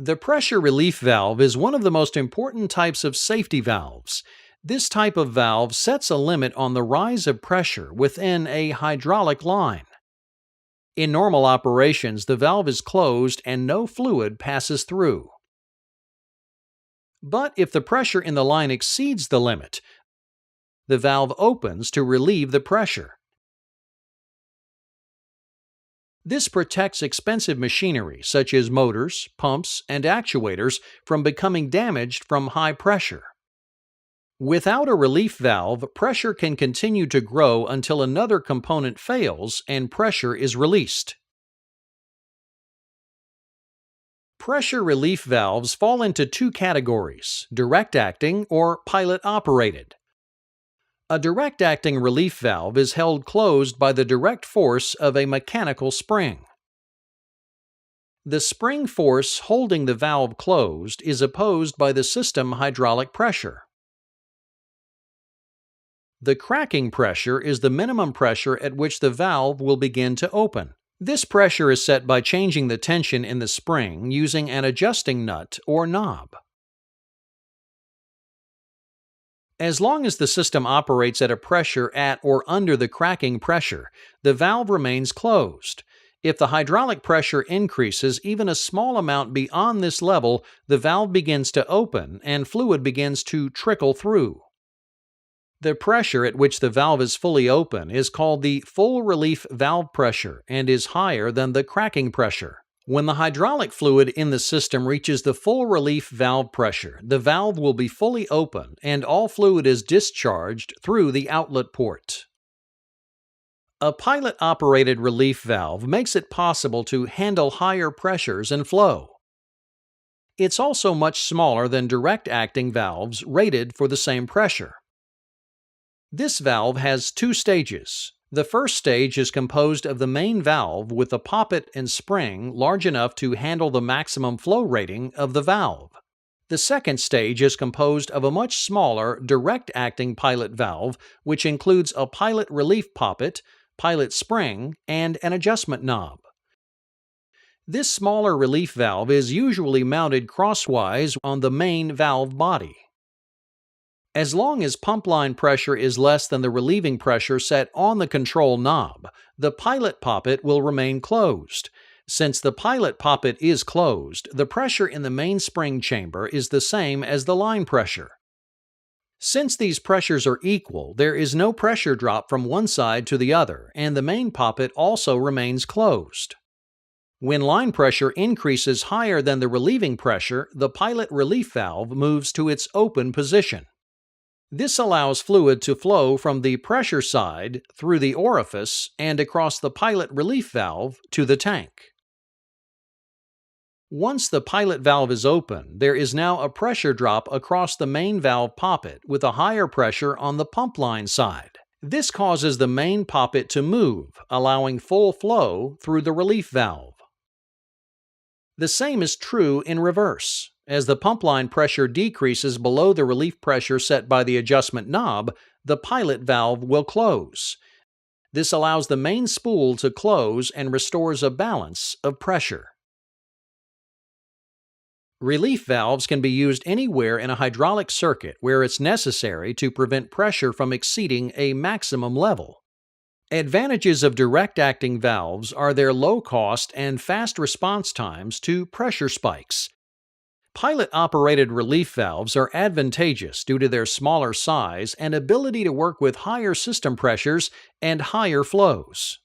The pressure relief valve is one of the most important types of safety valves. This type of valve sets a limit on the rise of pressure within a hydraulic line. In normal operations, the valve is closed and no fluid passes through. But if the pressure in the line exceeds the limit, the valve opens to relieve the pressure. This protects expensive machinery such as motors, pumps, and actuators from becoming damaged from high pressure. Without a relief valve, pressure can continue to grow until another component fails and pressure is released. Pressure relief valves fall into two categories: direct acting or pilot operated. A direct acting relief valve is held closed by the direct force of a mechanical spring. The spring force holding the valve closed is opposed by the system hydraulic pressure. The cracking pressure is the minimum pressure at which the valve will begin to open. This pressure is set by changing the tension in the spring using an adjusting nut or knob. As long as the system operates at a pressure at or under the cracking pressure, the valve remains closed. If the hydraulic pressure increases even a small amount beyond this level, the valve begins to open and fluid begins to trickle through. The pressure at which the valve is fully open is called the full relief valve pressure and is higher than the cracking pressure. When the hydraulic fluid in the system reaches the full relief valve pressure, the valve will be fully open and all fluid is discharged through the outlet port. A pilot-operated relief valve makes it possible to handle higher pressures and flow. It's also much smaller than direct-acting valves rated for the same pressure. This valve has two stages. The first stage is composed of the main valve with a poppet and spring large enough to handle the maximum flow rating of the valve. The second stage is composed of a much smaller direct-acting pilot valve, which includes a pilot relief poppet, pilot spring, and an adjustment knob. This smaller relief valve is usually mounted crosswise on the main valve body. As long as pump line pressure is less than the relieving pressure set on the control knob, the pilot poppet will remain closed. Since the pilot poppet is closed, the pressure in the mainspring chamber is the same as the line pressure. Since these pressures are equal, there is no pressure drop from one side to the other, and the main poppet also remains closed. When line pressure increases higher than the relieving pressure, the pilot relief valve moves to its open position. This allows fluid to flow from the pressure side through the orifice and across the pilot relief valve to the tank. Once the pilot valve is open, there is now a pressure drop across the main valve poppet with a higher pressure on the pump line side. This causes the main poppet to move, allowing full flow through the relief valve. The same is true in reverse. As the pump line pressure decreases below the relief pressure set by the adjustment knob, the pilot valve will close. This allows the main spool to close and restores a balance of pressure. Relief valves can be used anywhere in a hydraulic circuit where it's necessary to prevent pressure from exceeding a maximum level. Advantages of direct-acting valves are their low cost and fast response times to pressure spikes. Pilot-operated relief valves are advantageous due to their smaller size and ability to work with higher system pressures and higher flows.